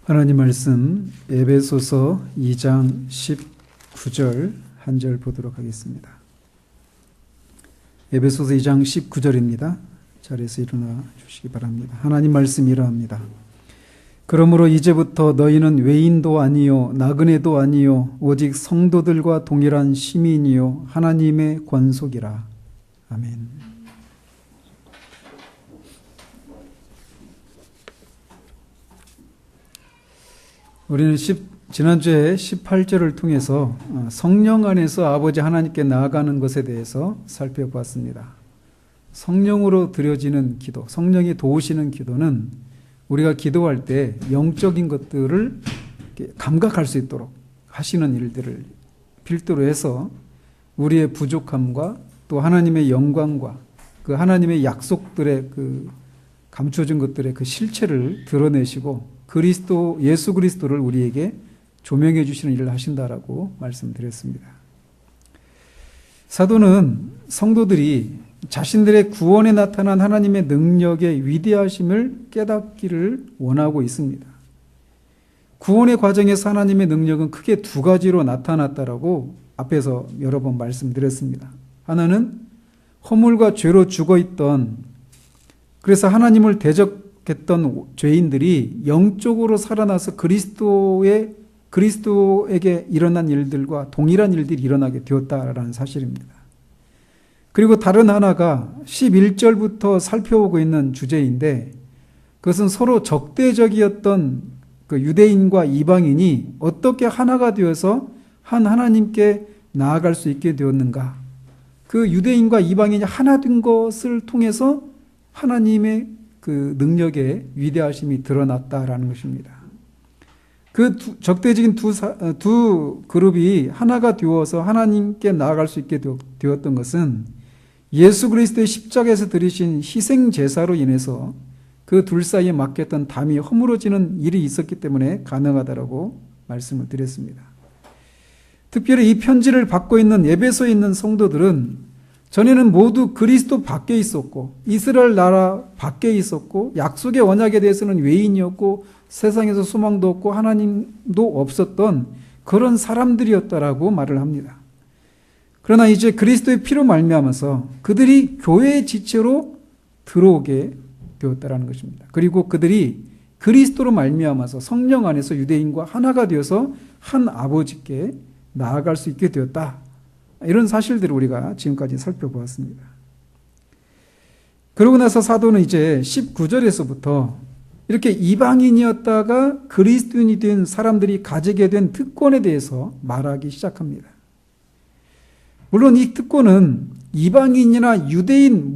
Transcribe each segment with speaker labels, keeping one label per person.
Speaker 1: 하나님 말씀 에베소서 2장 19절 한 절 보도록 하겠습니다. 에베소서 2장 19절입니다. 자리에서 일어나 주시기 바랍니다. 하나님 말씀 이러합니다. 그러므로 이제부터 너희는 외인도 아니요 나그네도 아니요 오직 성도들과 동일한 시민이요 하나님의 권속이라. 아멘. 우리는 지난주에 18절을 통해서 성령 안에서 아버지 하나님께 나아가는 것에 대해서 살펴보았습니다. 성령으로 드려지는 기도, 성령이 도우시는 기도는 우리가 기도할 때 영적인 것들을 감각할 수 있도록 하시는 일들을 필두로 해서 우리의 부족함과 또 하나님의 영광과 그 하나님의 약속들의 그 감춰진 것들의 그 실체를 드러내시고 예수 그리스도를 우리에게 조명해 주시는 일을 하신다라고 말씀드렸습니다. 사도는 성도들이 자신들의 구원에 나타난 하나님의 능력의 위대하심을 깨닫기를 원하고 있습니다. 구원의 과정에서 하나님의 능력은 크게 두 가지로 나타났다라고 앞에서 여러 번 말씀드렸습니다. 하나는 허물과 죄로 죽어있던, 그래서 하나님을 대적했던 죄인들이 영적으로 살아나서 그리스도에게 일어난 일들과 동일한 일들이 일어나게 되었다라는 사실입니다. 그리고 다른 하나가 11절부터 살펴보고 있는 주제인데, 그것은 서로 적대적이었던 그 유대인과 이방인이 어떻게 하나가 되어서 한 하나님께 나아갈 수 있게 되었는가. 그 유대인과 이방인이 하나 된 것을 통해서 하나님의 그 능력의 위대하심이 드러났다라는 것입니다. 그 적대적인 두 그룹이 하나가 되어서 하나님께 나아갈 수 있게 되었던 것은 예수 그리스도의 십자가에서 드리신 희생 제사로 인해서 그 둘 사이에 막혔던 담이 허물어지는 일이 있었기 때문에 가능하다라고 말씀을 드렸습니다. 특별히 이 편지를 받고 있는 에베소에 있는 성도들은 전에는 모두 그리스도 밖에 있었고 이스라엘 나라 밖에 있었고 약속의 언약에 대해서는 외인이었고 세상에서 소망도 없고 하나님도 없었던 그런 사람들이었다라고 말을 합니다. 그러나 이제 그리스도의 피로 말미암아서 그들이 교회의 지체로 들어오게 되었다라는 것입니다. 그리고 그들이 그리스도로 말미암아서 성령 안에서 유대인과 하나가 되어서 한 아버지께 나아갈 수 있게 되었다. 이런 사실들을 우리가 지금까지 살펴보았습니다. 그러고 나서 사도는 이제 19절에서부터 이렇게 이방인이었다가 그리스도인이 된 사람들이 가지게 된 특권에 대해서 말하기 시작합니다. 물론 이 특권은 이방인이나 유대인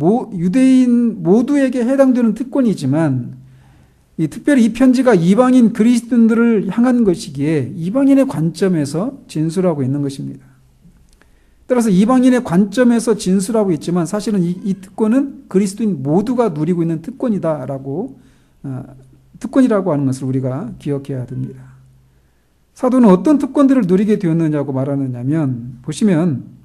Speaker 1: 모두에게 해당되는 특권이지만 특별히 이 편지가 이방인 그리스도인들을 향한 것이기에 이방인의 관점에서 진술하고 있는 것입니다. 따라서 이방인의 관점에서 진술하고 있지만 사실은 이 특권은 그리스도인 모두가 누리고 있는 특권이라고 하는 것을 우리가 기억해야 됩니다. 사도는 어떤 특권들을 누리게 되었느냐고 말하느냐면, 보시면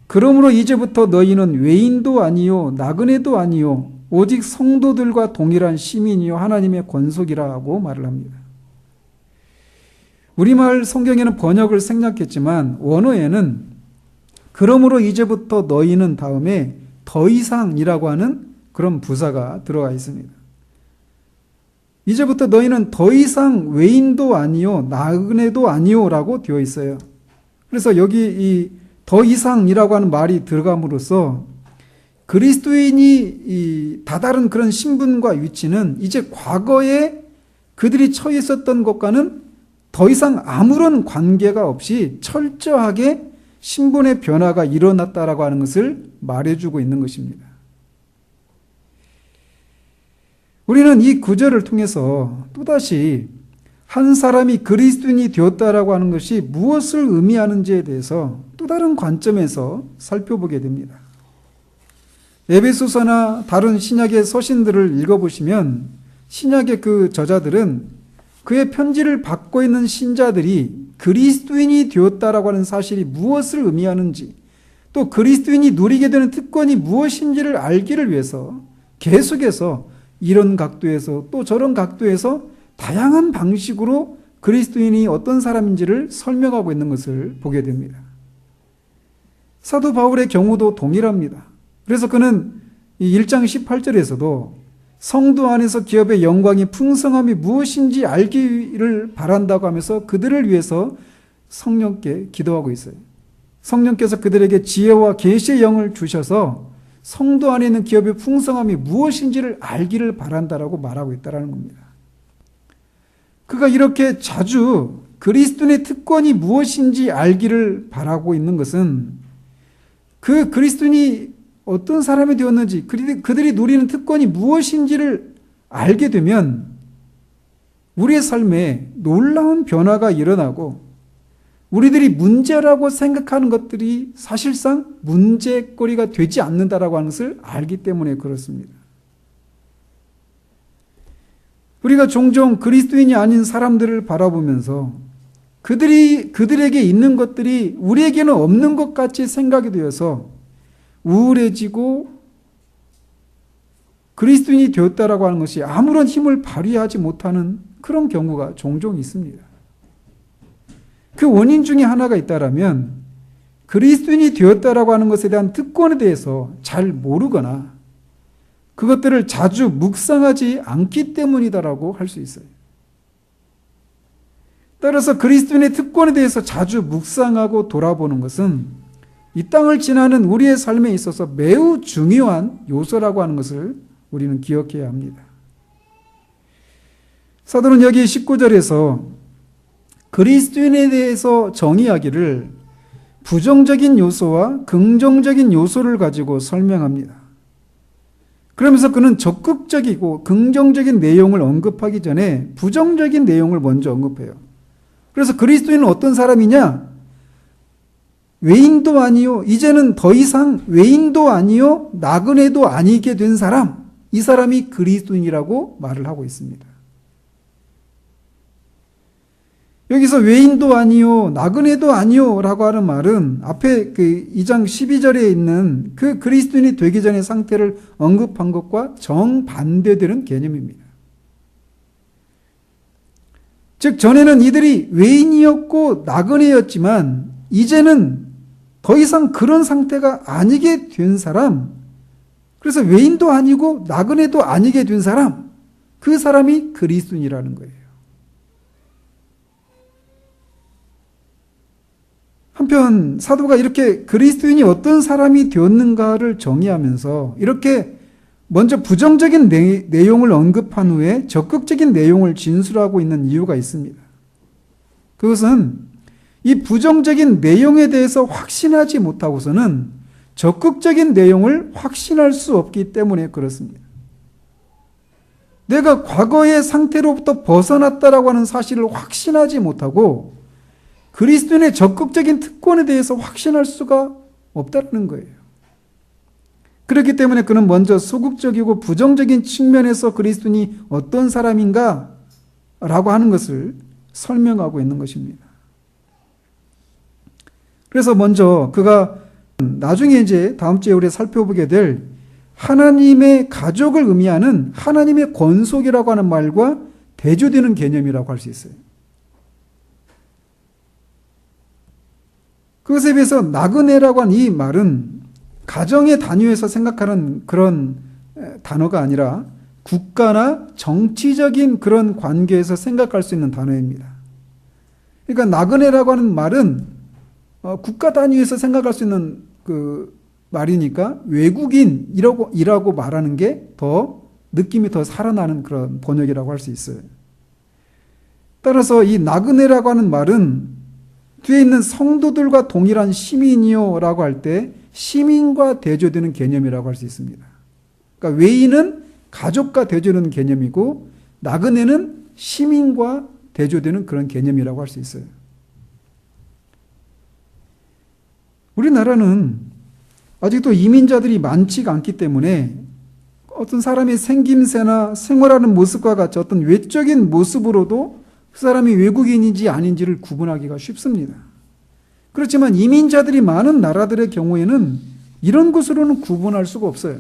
Speaker 1: 그러므로 이제부터 너희는 외인도 아니요 나그네도 아니요 오직 성도들과 동일한 시민이요 하나님의 권속이라고 말을 합니다. 우리말 성경에는 번역을 생략했지만 원어에는 그러므로 이제부터 너희는 다음에 더 이상이라고 하는 그런 부사가 들어가 있습니다. 이제부터 너희는 더 이상 외인도 아니요 나그네도 아니요라고 되어 있어요. 그래서 여기 이 더 이상이라고 하는 말이 들어감으로써 그리스도인이 다다른 그런 신분과 위치는 이제 과거에 그들이 처해 있었던 것과는 더 이상 아무런 관계가 없이 철저하게 신분의 변화가 일어났다라고 하는 것을 말해주고 있는 것입니다. 우리는 이 구절을 통해서 또다시 한 사람이 그리스도인이 되었다라고 하는 것이 무엇을 의미하는지에 대해서 또 다른 관점에서 살펴보게 됩니다. 에베소서나 다른 신약의 서신들을 읽어보시면 신약의 그 저자들은 그의 편지를 받고 있는 신자들이 그리스도인이 되었다라고 하는 사실이 무엇을 의미하는지, 또 그리스도인이 누리게 되는 특권이 무엇인지를 알기를 위해서 계속해서 이런 각도에서 또 저런 각도에서 다양한 방식으로 그리스도인이 어떤 사람인지를 설명하고 있는 것을 보게 됩니다. 사도 바울의 경우도 동일합니다. 그래서 그는 이 1장 18절에서도 성도 안에서 기업의 영광이 풍성함이 무엇인지 알기를 바란다고 하면서 그들을 위해서 성령께 기도하고 있어요. 성령께서 그들에게 지혜와 계시의 영을 주셔서 성도 안에 있는 기업의 풍성함이 무엇인지를 알기를 바란다라고 말하고 있다는 겁니다. 그가 이렇게 자주 그리스도인의 특권이 무엇인지 알기를 바라고 있는 것은 그 그리스도인이 어떤 사람이 되었는지, 그들이 누리는 특권이 무엇인지를 알게 되면 우리의 삶에 놀라운 변화가 일어나고 우리들이 문제라고 생각하는 것들이 사실상 문제거리가 되지 않는다라고 하는 것을 알기 때문에 그렇습니다. 우리가 종종 그리스도인이 아닌 사람들을 바라보면서 그들에게 있는 것들이 우리에게는 없는 것 같이 생각이 되어서 우울해지고 그리스도인이 되었다라고 하는 것이 아무런 힘을 발휘하지 못하는 그런 경우가 종종 있습니다. 그 원인 중에 하나가 있다라면 그리스도인이 되었다라고 하는 것에 대한 특권에 대해서 잘 모르거나 그것들을 자주 묵상하지 않기 때문이다라고 할 수 있어요. 따라서 그리스도인의 특권에 대해서 자주 묵상하고 돌아보는 것은 이 땅을 지나는 우리의 삶에 있어서 매우 중요한 요소라고 하는 것을 우리는 기억해야 합니다. 사도는 여기 19절에서 그리스도인에 대해서 정의하기를 부정적인 요소와 긍정적인 요소를 가지고 설명합니다. 그러면서 그는 적극적이고 긍정적인 내용을 언급하기 전에 부정적인 내용을 먼저 언급해요. 그래서 그리스도인은 어떤 사람이냐? 외인도 아니요, 이제는 더 이상 외인도 아니요, 나그네도 아니게 된 사람, 이 사람이 그리스도인이라고 말을 하고 있습니다. 여기서 외인도 아니요, 나그네도 아니요 라고 하는 말은 앞에 그 2장 12절에 있는 그 그리스도인이 되기 전의 상태를 언급한 것과 정반대되는 개념입니다. 즉 전에는 이들이 외인이었고 나그네였지만 이제는 더 이상 그런 상태가 아니게 된 사람, 그래서 외인도 아니고 나그네도 아니게 된 사람, 그 사람이 그리스도인이라는 거예요. 한편 사도가 이렇게 그리스도인이 어떤 사람이 되었는가를 정의하면서 이렇게 먼저 부정적인 내용을 언급한 후에 적극적인 내용을 진술하고 있는 이유가 있습니다. 그것은 이 부정적인 내용에 대해서 확신하지 못하고서는 적극적인 내용을 확신할 수 없기 때문에 그렇습니다. 내가 과거의 상태로부터 벗어났다라고 하는 사실을 확신하지 못하고 그리스도인의 적극적인 특권에 대해서 확신할 수가 없다는 거예요. 그렇기 때문에 그는 먼저 소극적이고 부정적인 측면에서 그리스도인이 어떤 사람인가 라고 하는 것을 설명하고 있는 것입니다. 그래서 먼저 그가 나중에 이제 다음 주에 우리가 살펴보게 될 하나님의 가족을 의미하는 하나님의 권속이라고 하는 말과 대조되는 개념이라고 할 수 있어요. 그것에 비해서 나그네라고 하는 이 말은 가정의 단위에서 생각하는 그런 단어가 아니라 국가나 정치적인 그런 관계에서 생각할 수 있는 단어입니다. 그러니까 나그네라고 하는 말은 국가 단위에서 생각할 수 있는 그 말이니까 외국인이라고 말하는 게 더 느낌이 더 살아나는 그런 번역이라고 할 수 있어요. 따라서 이 나그네라고 하는 말은 뒤에 있는 성도들과 동일한 시민이요 라고 할 때 시민과 대조되는 개념이라고 할 수 있습니다. 그러니까 외인은 가족과 대조되는 개념이고 나그네는 시민과 대조되는 그런 개념이라고 할 수 있어요. 우리나라는 아직도 이민자들이 많지가 않기 때문에 어떤 사람의 생김새나 생활하는 모습과 같이 어떤 외적인 모습으로도 그 사람이 외국인인지 아닌지를 구분하기가 쉽습니다. 그렇지만 이민자들이 많은 나라들의 경우에는 이런 것으로는 구분할 수가 없어요.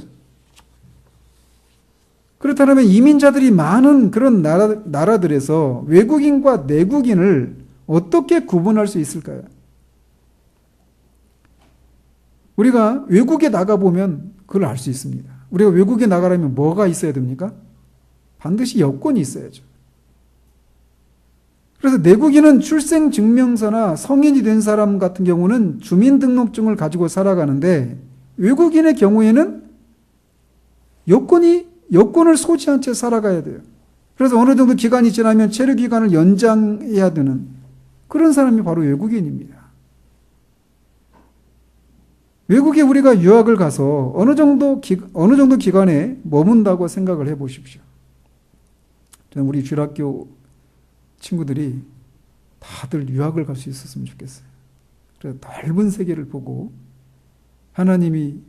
Speaker 1: 그렇다면 이민자들이 많은 그런 나라들에서 외국인과 내국인을 어떻게 구분할 수 있을까요? 우리가 외국에 나가보면 그걸 알 수 있습니다. 우리가 외국에 나가려면 뭐가 있어야 됩니까? 반드시 여권이 있어야죠. 그래서 내국인은 출생증명서나 성인이 된 사람 같은 경우는 주민등록증을 가지고 살아가는데, 외국인의 경우에는 여권을 소지한 채 살아가야 돼요. 그래서 어느 정도 기간이 지나면 체류 기간을 연장해야 되는 그런 사람이 바로 외국인입니다. 외국에 우리가 유학을 가서 어느 정도 기간에 머문다고 생각을 해 보십시오. 저는 우리 주일학교 친구들이 다들 유학을 갈 수 있었으면 좋겠어요. 그래서 넓은 세계를 보고 하나님이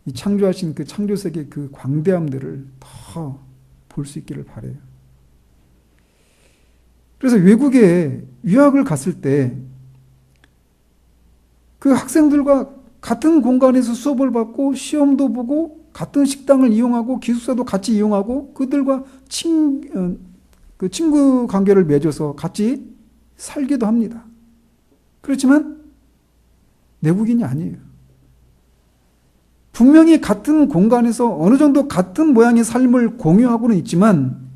Speaker 1: 이 창조하신 그 창조 세계 그 광대함들을 더 볼 수 있기를 바라요. 그래서 외국에 유학을 갔을 때 그 학생들과 같은 공간에서 수업을 받고 시험도 보고 같은 식당을 이용하고 기숙사도 같이 이용하고 그들과 친구 관계를 맺어서 같이 살기도 합니다. 그렇지만 내국인이 아니에요. 분명히 같은 공간에서 어느 정도 같은 모양의 삶을 공유하고는 있지만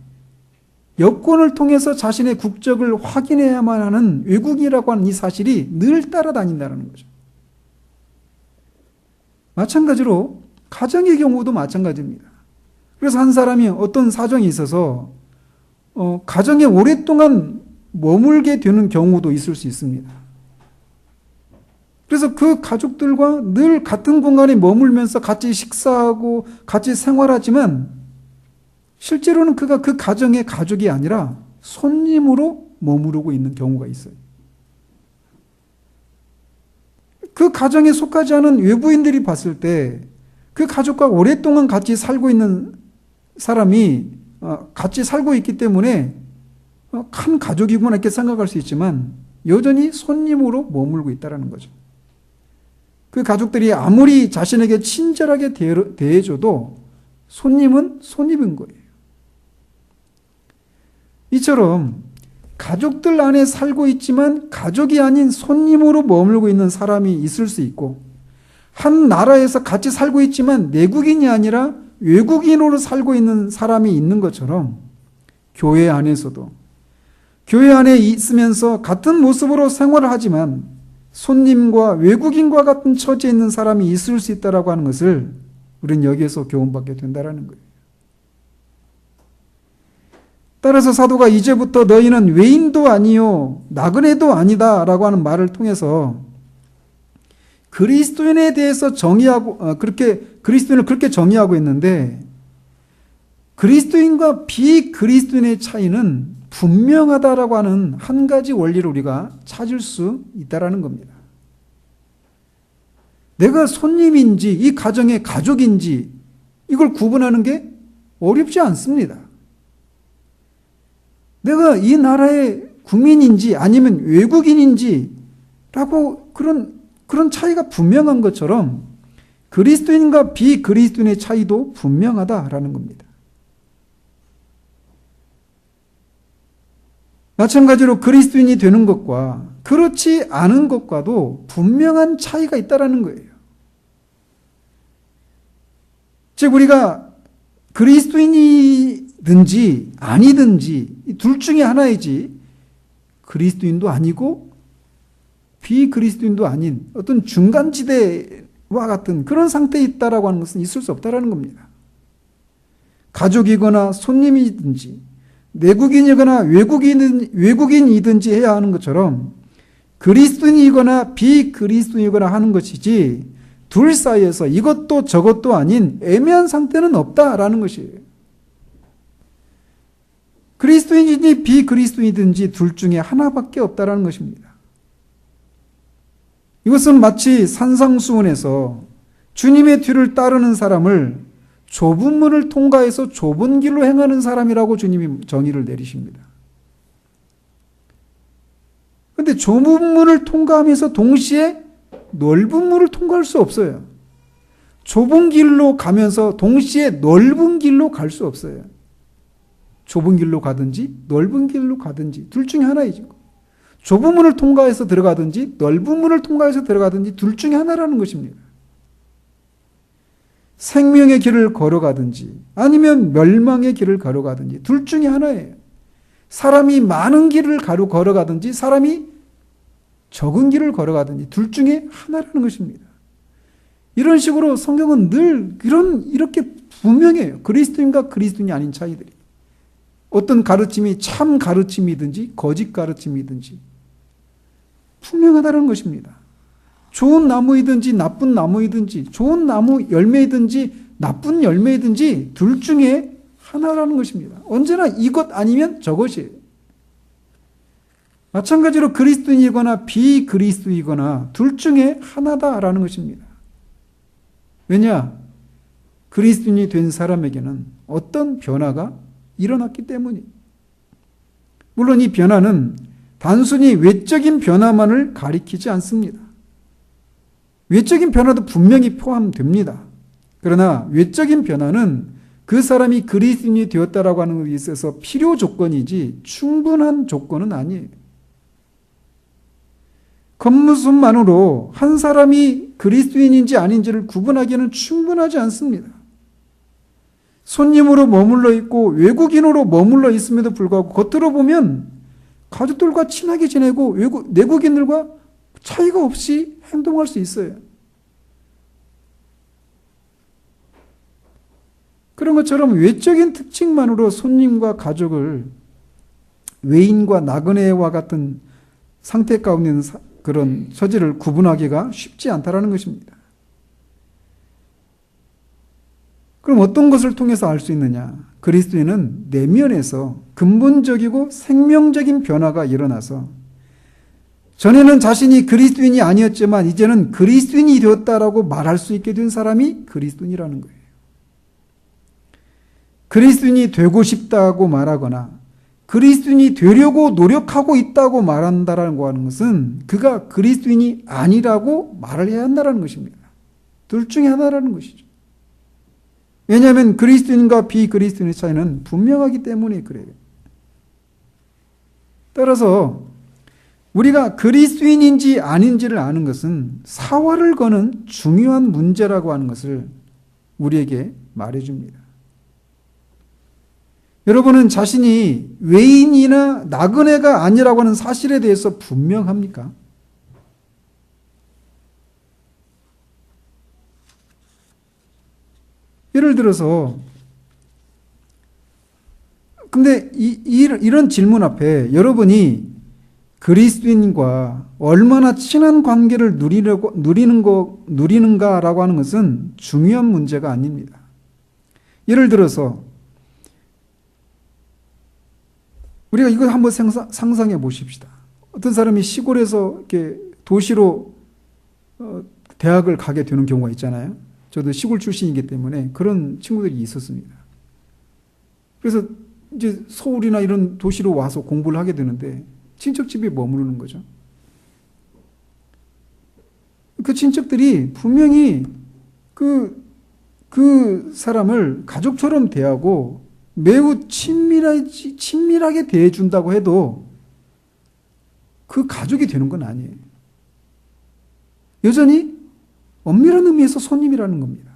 Speaker 1: 여권을 통해서 자신의 국적을 확인해야만 하는 외국인이라고 하는 이 사실이 늘 따라다닌다는 거죠. 마찬가지로 가정의 경우도 마찬가지입니다. 그래서 한 사람이 어떤 사정이 있어서 가정에 오랫동안 머물게 되는 경우도 있을 수 있습니다. 그래서 그 가족들과 늘 같은 공간에 머물면서 같이 식사하고 같이 생활하지만 실제로는 그가 그 가정의 가족이 아니라 손님으로 머무르고 있는 경우가 있어요. 그 가정에 속하지 않은 외부인들이 봤을 때 그 가족과 오랫동안 같이 살고 있는 사람이 같이 살고 있기 때문에 큰 가족이구나 이렇게 생각할 수 있지만 여전히 손님으로 머물고 있다는 거죠. 그 가족들이 아무리 자신에게 친절하게 대해줘도 손님은 손님인 거예요. 이처럼 가족들 안에 살고 있지만 가족이 아닌 손님으로 머물고 있는 사람이 있을 수 있고, 한 나라에서 같이 살고 있지만 내국인이 아니라 외국인으로 살고 있는 사람이 있는 것처럼 교회 안에서도 교회 안에 있으면서 같은 모습으로 생활을 하지만 손님과 외국인과 같은 처지에 있는 사람이 있을 수 있다고 하는 것을 우리는 여기에서 교훈받게 된다는 거예요. 따라서 사도가 이제부터 너희는 외인도 아니요 나그네도 아니다 라고 하는 말을 통해서 그리스도인에 대해서 그리스도인을 그렇게 정의하고 있는데, 그리스도인과 비그리스도인의 차이는 분명하다라고 하는 한 가지 원리를 우리가 찾을 수 있다라는 겁니다. 내가 손님인지 이 가정의 가족인지 이걸 구분하는 게 어렵지 않습니다. 내가 이 나라의 국민인지 아니면 외국인인지라고 그런 차이가 분명한 것처럼 그리스도인과 비그리스도인의 차이도 분명하다라는 겁니다. 마찬가지로 그리스도인이 되는 것과 그렇지 않은 것과도 분명한 차이가 있다는 거예요. 즉 우리가 그리스도인이든지 아니든지 둘 중에 하나이지 그리스도인도 아니고 비그리스도인도 아닌 어떤 중간지대와 같은 그런 상태에 있다라고 하는 것은 있을 수 없다라는 겁니다. 가족이거나 손님이든지 내국인이거나 외국인이든지 해야 하는 것처럼 그리스도인이거나 비그리스도인이거나 하는 것이지 둘 사이에서 이것도 저것도 아닌 애매한 상태는 없다라는 것이에요. 그리스도인이든지 비그리스도인이든지 둘 중에 하나밖에 없다라는 것입니다. 이것은 마치 산상수훈에서 주님의 뒤를 따르는 사람을 좁은 문을 통과해서 좁은 길로 행하는 사람이라고 주님이 정의를 내리십니다. 그런데 좁은 문을 통과하면서 동시에 넓은 문을 통과할 수 없어요. 좁은 길로 가면서 동시에 넓은 길로 갈 수 없어요. 좁은 길로 가든지 넓은 길로 가든지 둘 중에 하나이죠. 좁은 문을 통과해서 들어가든지 넓은 문을 통과해서 들어가든지 둘 중에 하나라는 것입니다. 생명의 길을 걸어가든지 아니면 멸망의 길을 걸어가든지 둘 중에 하나예요. 사람이 많은 길을 걸어가든지 사람이 적은 길을 걸어가든지 둘 중에 하나라는 것입니다. 이런 식으로 성경은 늘 이렇게 분명해요. 그리스도인과 그리스도인이 아닌 차이들이. 어떤 가르침이 참 가르침이든지 거짓 가르침이든지 분명하다는 것입니다. 좋은 나무이든지 나쁜 나무이든지 좋은 나무 열매이든지 나쁜 열매이든지 둘 중에 하나라는 것입니다. 언제나 이것 아니면 저것이에요. 마찬가지로 그리스도인이거나 비그리스도이거나 둘 중에 하나다라는 것입니다. 왜냐? 그리스도인이 된 사람에게는 어떤 변화가 일어났기 때문이에요. 물론 이 변화는 단순히 외적인 변화만을 가리키지 않습니다. 외적인 변화도 분명히 포함됩니다. 그러나 외적인 변화는 그 사람이 그리스도인이 되었다라고 하는 것에 있어서 필요 조건이지 충분한 조건은 아니에요. 겉모습만으로 한 사람이 그리스도인인지 아닌지를 구분하기에는 충분하지 않습니다. 손님으로 머물러 있고 외국인으로 머물러 있음에도 불구하고 겉으로 보면 가족들과 친하게 지내고 내국인들과 차이가 없이 행동할 수 있어요. 그런 것처럼 외적인 특징만으로 손님과 가족을 외인과 나그네와 같은 상태 가운데 있는 그런 처지를 구분하기가 쉽지 않다라는 것입니다. 그럼 어떤 것을 통해서 알 수 있느냐? 그리스도인은 내면에서 근본적이고 생명적인 변화가 일어나서 전에는 자신이 그리스도인이 아니었지만 이제는 그리스도인이 되었다라고 말할 수 있게 된 사람이 그리스도인이라는 거예요. 그리스도인이 되고 싶다고 말하거나 그리스도인이 되려고 노력하고 있다고 말한다라고 하는 것은 그가 그리스도인이 아니라고 말을 해야 한다는 것입니다. 둘 중에 하나라는 것이죠. 왜냐하면 그리스도인과 비그리스도인의 차이는 분명하기 때문에 그래요. 따라서 우리가 그리스도인인지 아닌지를 아는 것은 사활을 거는 중요한 문제라고 하는 것을 우리에게 말해줍니다. 여러분은 자신이 외인이나 나그네가 아니라고 하는 사실에 대해서 분명합니까? 예를 들어서 근데 이런 질문 앞에 여러분이 그리스도인과 얼마나 친한 관계를 누리는가라고 하는 것은 중요한 문제가 아닙니다. 예를 들어서 우리가 이거 한번 상상해 보십시다. 어떤 사람이 시골에서 이렇게 도시로 대학을 가게 되는 경우가 있잖아요. 저도 시골 출신이기 때문에 그런 친구들이 있었습니다. 그래서 이제 서울이나 이런 도시로 와서 공부를 하게 되는데 친척 집에 머무르는 거죠. 그 친척들이 분명히 그 사람을 가족처럼 대하고 매우 친밀하게 대해준다고 해도 그 가족이 되는 건 아니에요. 여전히 엄밀한 의미에서 손님이라는 겁니다.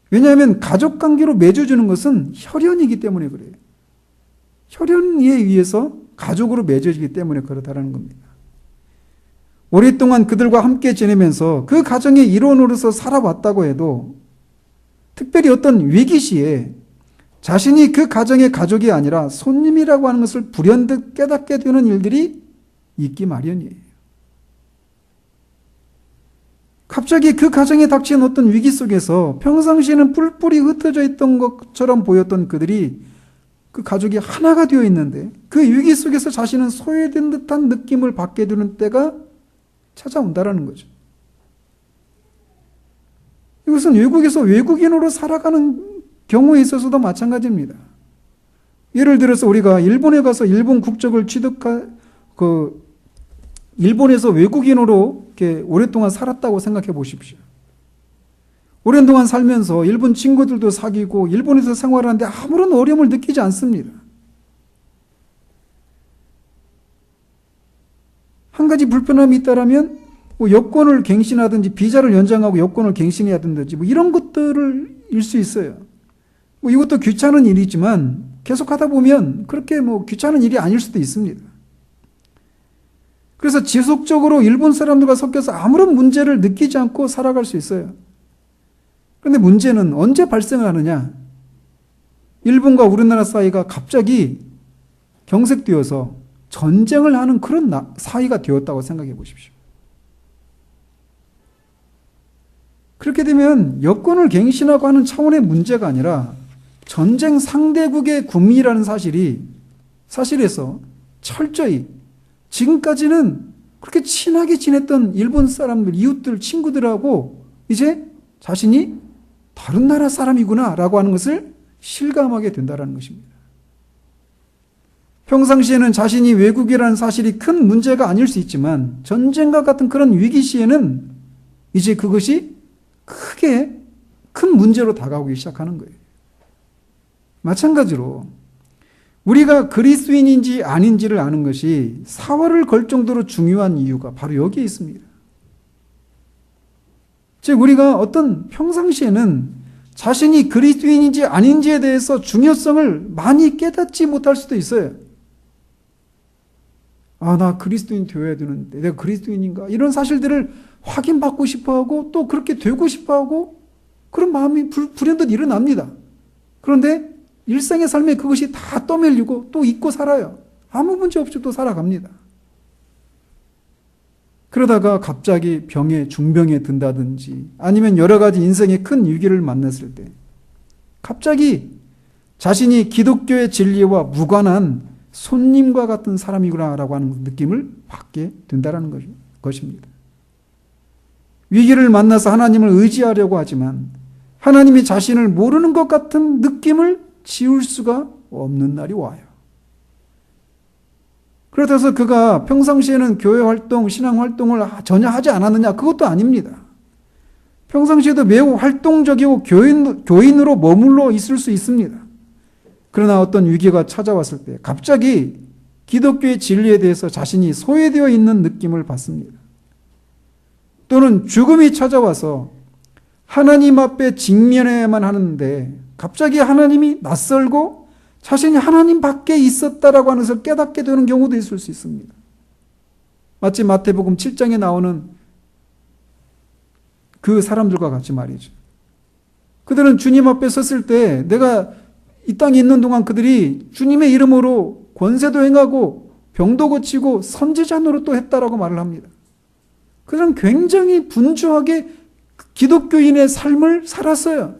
Speaker 1: 왜냐하면 가족 관계로 맺어주는 것은 혈연이기 때문에 그래요. 혈연에 의해서 가족으로 맺어지기 때문에 그렇다는 겁니다. 오랫동안 그들과 함께 지내면서 그 가정의 일원으로서 살아왔다고 해도 특별히 어떤 위기 시에 자신이 그 가정의 가족이 아니라 손님이라고 하는 것을 불현듯 깨닫게 되는 일들이 있기 마련이에요. 갑자기 그 가정에 닥친 어떤 위기 속에서 평상시에는 뿔뿔이 흩어져 있던 것처럼 보였던 그들이 그 가족이 하나가 되어 있는데 그 위기 속에서 자신은 소외된 듯한 느낌을 받게 되는 때가 찾아온다라는 거죠. 이것은 외국에서 외국인으로 살아가는 경우에 있어서도 마찬가지입니다. 예를 들어서 우리가 일본에 가서 일본 국적을 일본에서 외국인으로 이렇게 오랫동안 살았다고 생각해 보십시오. 오랜 동안 살면서 일본 친구들도 사귀고 일본에서 생활하는데 아무런 어려움을 느끼지 않습니다. 한 가지 불편함이 있다라면 뭐 여권을 갱신하든지 비자를 연장하고 여권을 갱신해야 된다든지 뭐 이런 것들을 일 수 있어요. 뭐 이것도 귀찮은 일이지만 계속 하다 보면 그렇게 뭐 귀찮은 일이 아닐 수도 있습니다. 그래서 지속적으로 일본 사람들과 섞여서 아무런 문제를 느끼지 않고 살아갈 수 있어요. 그런데 문제는 언제 발생하느냐? 일본과 우리나라 사이가 갑자기 경색되어서 전쟁을 하는 그런 사이가 되었다고 생각해 보십시오. 그렇게 되면 여권을 갱신하고 하는 차원의 문제가 아니라 전쟁 상대국의 국민이라는 사실에서 철저히 지금까지는 그렇게 친하게 지냈던 일본 사람들, 이웃들, 친구들하고 이제 자신이 다른 나라 사람이구나 라고 하는 것을 실감하게 된다는 것입니다. 평상시에는 자신이 외국이라는 사실이 큰 문제가 아닐 수 있지만 전쟁과 같은 그런 위기 시에는 이제 그것이 크게 큰 문제로 다가오기 시작하는 거예요. 마찬가지로 우리가 그리스도인인지 아닌지를 아는 것이 사활을 걸 정도로 중요한 이유가 바로 여기에 있습니다. 즉 우리가 어떤 평상시에는 자신이 그리스도인인지 아닌지에 대해서 중요성을 많이 깨닫지 못할 수도 있어요. 아, 나 그리스도인 되어야 되는데 내가 그리스도인인가? 이런 사실들을 확인받고 싶어하고 또 그렇게 되고 싶어하고 그런 마음이 불현듯 일어납니다. 그런데 일상의 삶에 그것이 다 떠밀리고 또 잊고 살아요. 아무 문제 없이 또 살아갑니다. 그러다가 갑자기 중병에 든다든지 아니면 여러 가지 인생의 큰 위기를 만났을 때 갑자기 자신이 기독교의 진리와 무관한 손님과 같은 사람이구나라고 하는 느낌을 받게 된다는 것입니다. 위기를 만나서 하나님을 의지하려고 하지만 하나님이 자신을 모르는 것 같은 느낌을 지울 수가 없는 날이 와요. 그래서 그가 평상시에는 교회 활동, 신앙 활동을 전혀 하지 않았느냐? 그것도 아닙니다. 평상시에도 매우 활동적이고 교인으로 머물러 있을 수 있습니다. 그러나 어떤 위기가 찾아왔을 때 갑자기 기독교의 진리에 대해서 자신이 소외되어 있는 느낌을 받습니다. 또는 죽음이 찾아와서 하나님 앞에 직면해야만 하는데 갑자기 하나님이 낯설고 자신이 하나님 밖에 있었다라고 하는 것을 깨닫게 되는 경우도 있을 수 있습니다. 마치 마태복음 7장에 나오는 그 사람들과 같이 말이죠. 그들은 주님 앞에 섰을 때 내가 이 땅에 있는 동안 그들이 주님의 이름으로 권세도 행하고 병도 고치고 선지자 노릇도 했다라고 말을 합니다. 그들은 굉장히 분주하게 기독교인의 삶을 살았어요.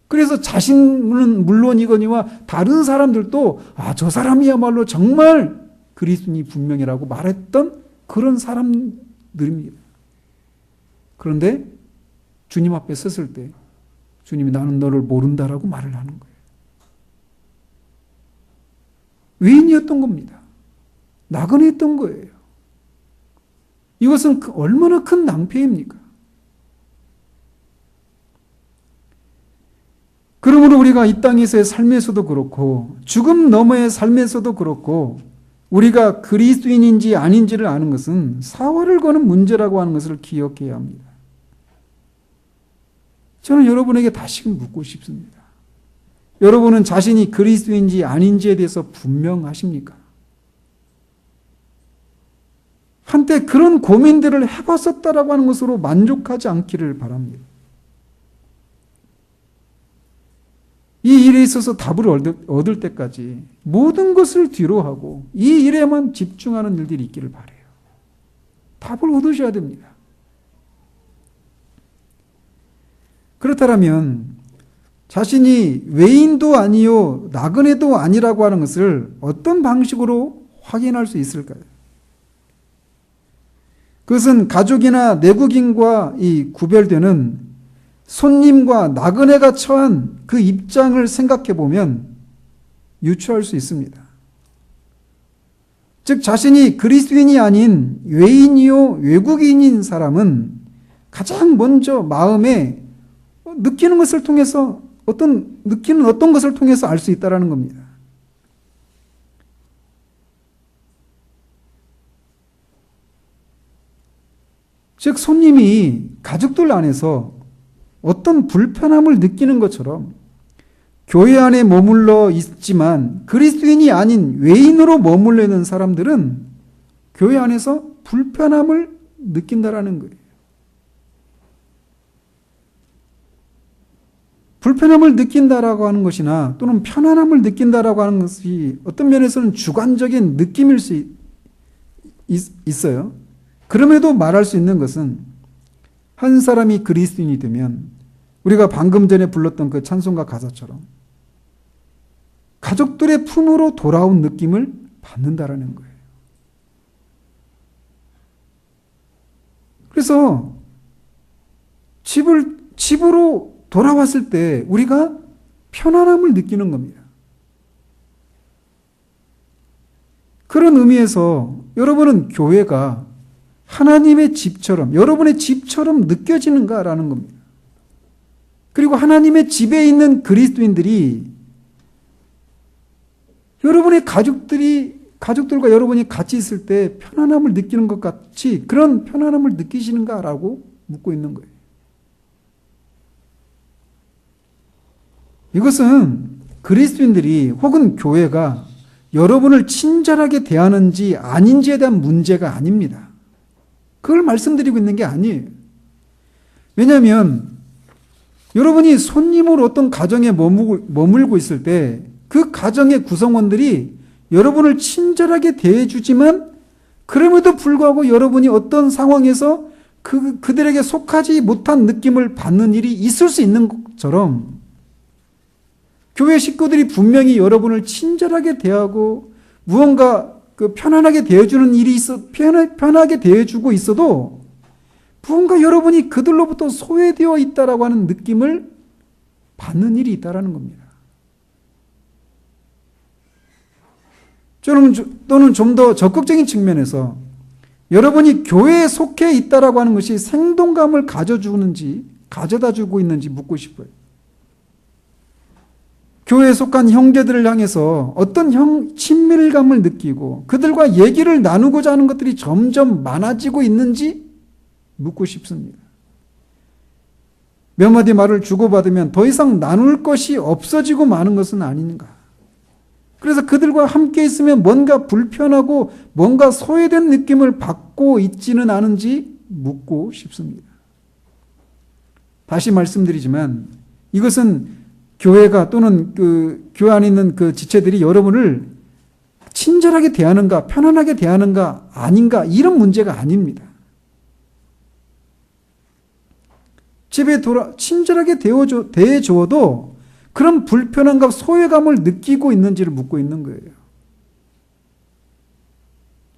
Speaker 1: 그래서 자신은 물론이거니와 다른 사람들도 저 사람이야말로 정말 그리스도인이 분명이라고 말했던 그런 사람들입니다. 그런데 주님 앞에 섰을 때 주님이 나는 너를 모른다라고 말을 하는 거예요. 외인이었던 겁니다. 나그네였던 거예요. 이것은 얼마나 큰 낭패입니까? 그러므로 우리가 이 땅에서의 삶에서도 그렇고 죽음 너머의 삶에서도 그렇고 우리가 그리스도인인지 아닌지를 아는 것은 사활을 거는 문제라고 하는 것을 기억해야 합니다. 저는 여러분에게 다시금 묻고 싶습니다. 여러분은 자신이 그리스도인지 아닌지에 대해서 분명하십니까? 한때 그런 고민들을 해봤었다라고 하는 것으로 만족하지 않기를 바랍니다. 이 일에 있어서 답을 얻을 때까지 모든 것을 뒤로 하고 이 일에만 집중하는 일들이 있기를 바라요. 답을 얻으셔야 됩니다. 그렇다면 자신이 외인도 아니요 나그네도 아니라고 하는 것을 어떤 방식으로 확인할 수 있을까요? 그것은 가족이나 내국인과 구별되는 손님과 나그네가 처한 그 입장을 생각해 보면 유추할 수 있습니다. 즉 자신이 그리스도인이 아닌 외인이요 외국인인 사람은 가장 먼저 마음에 느끼는 것을 통해서 느끼는 어떤 것을 통해서 알 수 있다라는 겁니다. 즉 손님이 가족들 안에서 어떤 불편함을 느끼는 것처럼 교회 안에 머물러 있지만 그리스도인이 아닌 외인으로 머물러 있는 사람들은 교회 안에서 불편함을 느낀다라는 거예요. 불편함을 느낀다라고 하는 것이나 또는 편안함을 느낀다라고 하는 것이 어떤 면에서는 주관적인 느낌일 수 있어요. 그럼에도 말할 수 있는 것은 한 사람이 그리스도인이 되면 우리가 방금 전에 불렀던 그 찬송가 가사처럼 가족들의 품으로 돌아온 느낌을 받는다라는 거예요. 그래서 집으로 돌아왔을 때 우리가 편안함을 느끼는 겁니다. 그런 의미에서 여러분은 교회가 하나님의 집처럼, 여러분의 집처럼 느껴지는가라는 겁니다. 그리고 하나님의 집에 있는 그리스도인들이 여러분의 가족들과 여러분이 같이 있을 때 편안함을 느끼는 것 같이 그런 편안함을 느끼시는가라고 묻고 있는 거예요. 이것은 그리스도인들이 혹은 교회가 여러분을 친절하게 대하는지 아닌지에 대한 문제가 아닙니다. 그걸 말씀드리고 있는 게 아니에요. 왜냐하면 여러분이 손님으로 어떤 가정에 머물고 있을 때 그 가정의 구성원들이 여러분을 친절하게 대해주지만 그럼에도 불구하고 여러분이 어떤 상황에서 그들에게 속하지 못한 느낌을 받는 일이 있을 수 있는 것처럼 교회 식구들이 분명히 여러분을 친절하게 대하고 무언가 편안하게 대해주는 일이 편하게 대해주고 있어도 무언가 여러분이 그들로부터 소외되어 있다라고 하는 느낌을 받는 일이 있다라는 겁니다. 또는 좀 더 적극적인 측면에서 여러분이 교회에 속해 있다라고 하는 것이 생동감을 가져다 주고 있는지 묻고 싶어요. 교회에 속한 형제들을 향해서 어떤 친밀감을 느끼고 그들과 얘기를 나누고자 하는 것들이 점점 많아지고 있는지 묻고 싶습니다. 몇 마디 말을 주고받으면 더 이상 나눌 것이 없어지고 마는 것은 아닌가. 그래서 그들과 함께 있으면 뭔가 불편하고 뭔가 소외된 느낌을 받고 있지는 않은지 묻고 싶습니다. 다시 말씀드리지만 이것은 교회가 또는 교회 안에 있는 그 지체들이 여러분을 친절하게 대하는가 편안하게 대하는가 아닌가 이런 문제가 아닙니다. 집에 친절하게 대해주어도 그런 불편함과 소외감을 느끼고 있는지를 묻고 있는 거예요.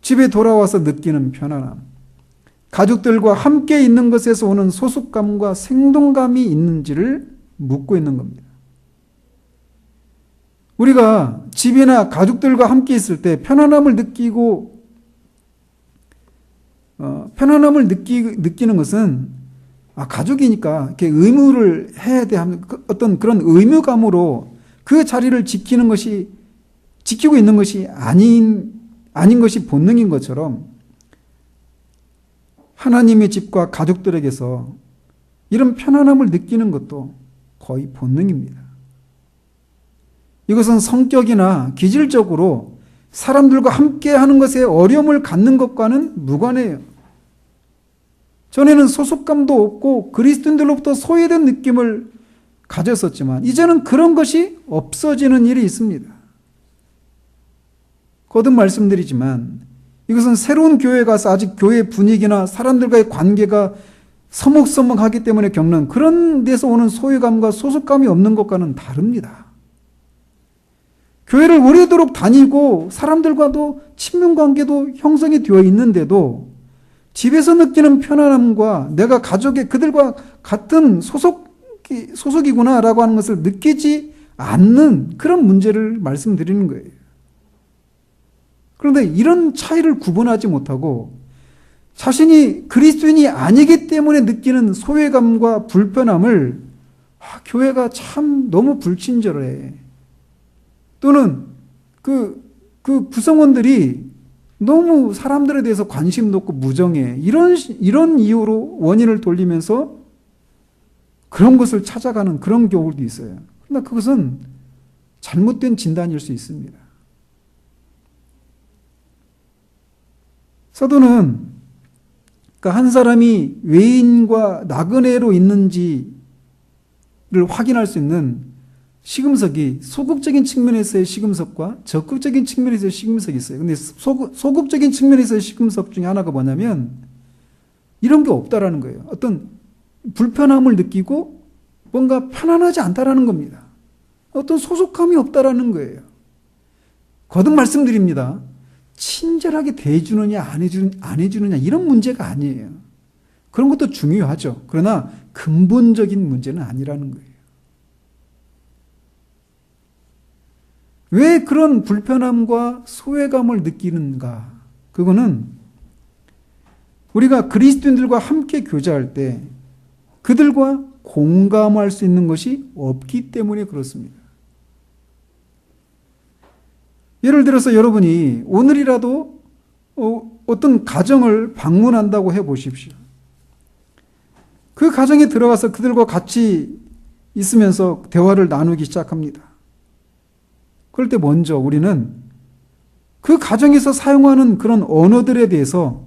Speaker 1: 집에 돌아와서 느끼는 편안함, 가족들과 함께 있는 것에서 오는 소속감과 생동감이 있는지를 묻고 있는 겁니다. 우리가 집이나 가족들과 함께 있을 때 편안함을 느끼는 것은 가족이니까 이렇게 의무를 해야 돼 하는 어떤 그런 의무감으로 그 자리를 지키고 있는 것이 아닌 것이 본능인 것처럼 하나님의 집과 가족들에게서 이런 편안함을 느끼는 것도 거의 본능입니다. 이것은 성격이나 기질적으로 사람들과 함께 하는 것에 어려움을 갖는 것과는 무관해요. 전에는 소속감도 없고 그리스도인들로부터 소외된 느낌을 가졌었지만 이제는 그런 것이 없어지는 일이 있습니다. 거듭 말씀드리지만 이것은 새로운 교회에 가서 아직 교회 분위기나 사람들과의 관계가 서먹서먹하기 때문에 겪는 그런 데서 오는 소외감과 소속감이 없는 것과는 다릅니다. 교회를 오래도록 다니고 사람들과도 친분 관계도 형성이 되어 있는데도 집에서 느끼는 편안함과 내가 그들과 같은 소속이구나라고 하는 것을 느끼지 않는 그런 문제를 말씀드리는 거예요. 그런데 이런 차이를 구분하지 못하고 자신이 그리스도인이 아니기 때문에 느끼는 소외감과 불편함을 교회가 참 너무 불친절해. 또는 그 구성원들이 너무 사람들에 대해서 관심도 없고 무정해. 이런 이유로 원인을 돌리면서 그런 것을 찾아가는 그런 경우도 있어요. 그러나 그것은 잘못된 진단일 수 있습니다. 사도는 한 사람이 외인과 나그네로 있는지를 확인할 수 있는 시금석이 소극적인 측면에서의 시금석과 적극적인 측면에서의 시금석이 있어요. 근데 소극적인 측면에서의 시금석 중에 하나가 뭐냐면 이런 게 없다라는 거예요. 어떤 불편함을 느끼고 뭔가 편안하지 않다라는 겁니다. 어떤 소속감이 없다라는 거예요. 거듭 말씀드립니다. 친절하게 대해주느냐 안 해주느냐 이런 문제가 아니에요. 그런 것도 중요하죠. 그러나 근본적인 문제는 아니라는 거예요. 왜 그런 불편함과 소외감을 느끼는가? 그거는 우리가 그리스도인들과 함께 교제할 때 그들과 공감할 수 있는 것이 없기 때문에 그렇습니다. 예를 들어서 여러분이 오늘이라도 어떤 가정을 방문한다고 해보십시오. 그 가정에 들어가서 그들과 같이 있으면서 대화를 나누기 시작합니다. 그럴 때 먼저 우리는 그 가정에서 사용하는 그런 언어들에 대해서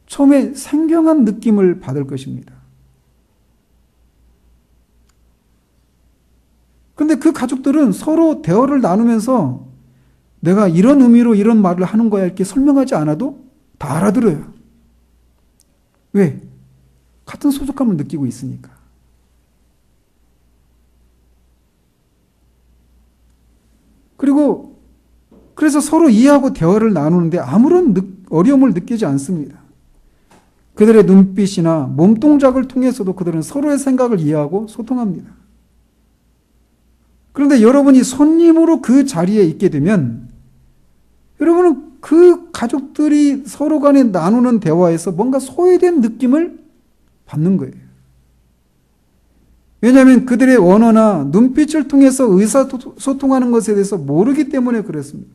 Speaker 1: 처음에 생경한 느낌을 받을 것입니다. 그런데 그 가족들은 서로 대화를 나누면서 내가 이런 의미로 이런 말을 하는 거야 이렇게 설명하지 않아도 다 알아들어요. 왜? 같은 소속감을 느끼고 있으니까. 그리고 그래서 서로 이해하고 대화를 나누는데 아무런 어려움을 느끼지 않습니다. 그들의 눈빛이나 몸동작을 통해서도 그들은 서로의 생각을 이해하고 소통합니다. 그런데 여러분이 손님으로 그 자리에 있게 되면 여러분은 그 가족들이 서로 간에 나누는 대화에서 뭔가 소외된 느낌을 받는 거예요. 왜냐하면 그들의 언어나 눈빛을 통해서 의사소통하는 것에 대해서 모르기 때문에 그렇습니다.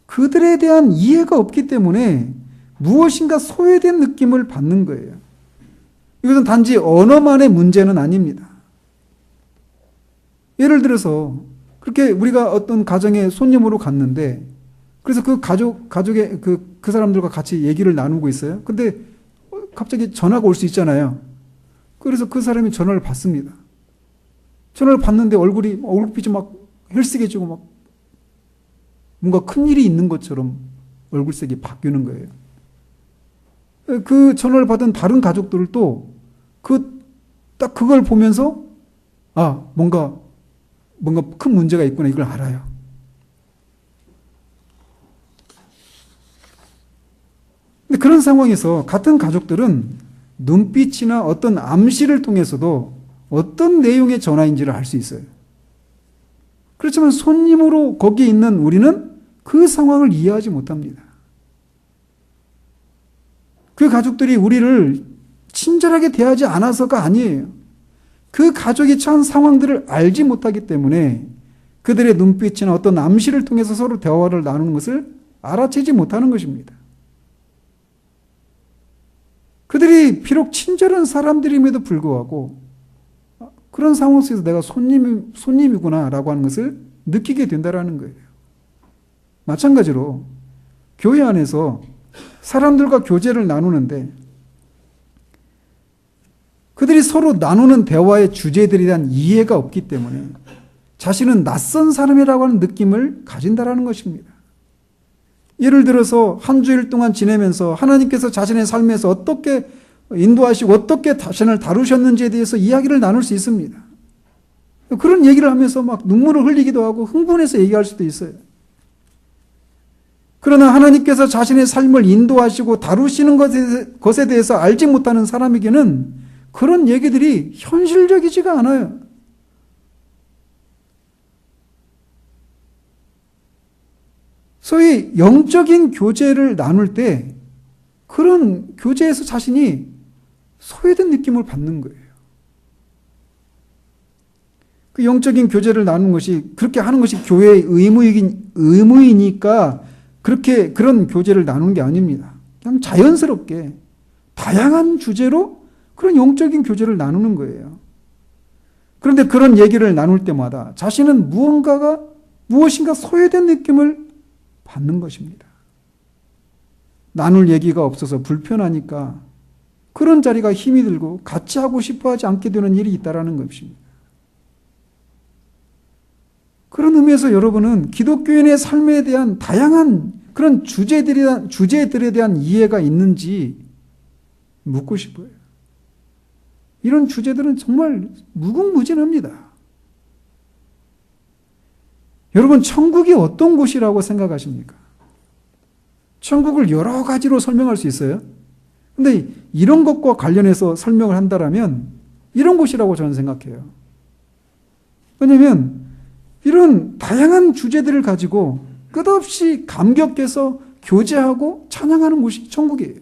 Speaker 1: 그들에 대한 이해가 없기 때문에 무엇인가 소외된 느낌을 받는 거예요. 이것은 단지 언어만의 문제는 아닙니다. 예를 들어서 그렇게 우리가 어떤 가정에 손님으로 갔는데 그래서 그 가족의 그 사람들과 같이 얘기를 나누고 있어요. 근데 갑자기 전화가 올 수 있잖아요. 그래서 그 사람이 전화를 받습니다. 전화를 받는데 얼굴빛이 막 헬쓱해지고 막 뭔가 큰일이 있는 것처럼 얼굴색이 바뀌는 거예요. 그 전화를 받은 다른 가족들도 딱 그걸 보면서 뭔가 큰 문제가 있구나 이걸 알아요. 근데 그런 상황에서 같은 가족들은 눈빛이나 어떤 암시를 통해서도 어떤 내용의 전화인지를 알 수 있어요. 그렇지만 손님으로 거기에 있는 우리는 그 상황을 이해하지 못합니다. 그 가족들이 우리를 친절하게 대하지 않아서가 아니에요. 그 가족이 처한 상황들을 알지 못하기 때문에 그들의 눈빛이나 어떤 암시를 통해서 서로 대화를 나누는 것을 알아채지 못하는 것입니다. 그들이 비록 친절한 사람들임에도 불구하고 그런 상황 속에서 내가 손님이구나라고 하는 것을 느끼게 된다는 거예요. 마찬가지로 교회 안에서 사람들과 교제를 나누는데 그들이 서로 나누는 대화의 주제들에 대한 이해가 없기 때문에 자신은 낯선 사람이라고 하는 느낌을 가진다는 것입니다. 예를 들어서 한 주일 동안 지내면서 하나님께서 자신의 삶에서 어떻게 인도하시고 어떻게 자신을 다루셨는지에 대해서 이야기를 나눌 수 있습니다. 그런 얘기를 하면서 막 눈물을 흘리기도 하고 흥분해서 얘기할 수도 있어요. 그러나 하나님께서 자신의 삶을 인도하시고 다루시는 것에 대해서 알지 못하는 사람에게는 그런 얘기들이 현실적이지가 않아요. 소위 영적인 교제를 나눌 때 그런 교제에서 자신이 소외된 느낌을 받는 거예요. 그 영적인 교제를 나누는 것이 그렇게 하는 것이 교회의 의무이니까 그렇게 그런 교제를 나누는 게 아닙니다. 그냥 자연스럽게 다양한 주제로 그런 영적인 교제를 나누는 거예요. 그런데 그런 얘기를 나눌 때마다 자신은 무엇인가 소외된 느낌을 받는 것입니다. 나눌 얘기가 없어서 불편하니까 그런 자리가 힘이 들고 같이 하고 싶어 하지 않게 되는 일이 있다라는 것입니다. 그런 의미에서 여러분은 기독교인의 삶에 대한 다양한 그런 주제들에 대한 이해가 있는지 묻고 싶어요. 이런 주제들은 정말 무궁무진합니다. 여러분, 천국이 어떤 곳이라고 생각하십니까? 천국을 여러 가지로 설명할 수 있어요. 근데 이런 것과 관련해서 설명을 한다면 이런 곳이라고 저는 생각해요. 왜냐하면 이런 다양한 주제들을 가지고 끝없이 감격해서 교제하고 찬양하는 곳이 천국이에요.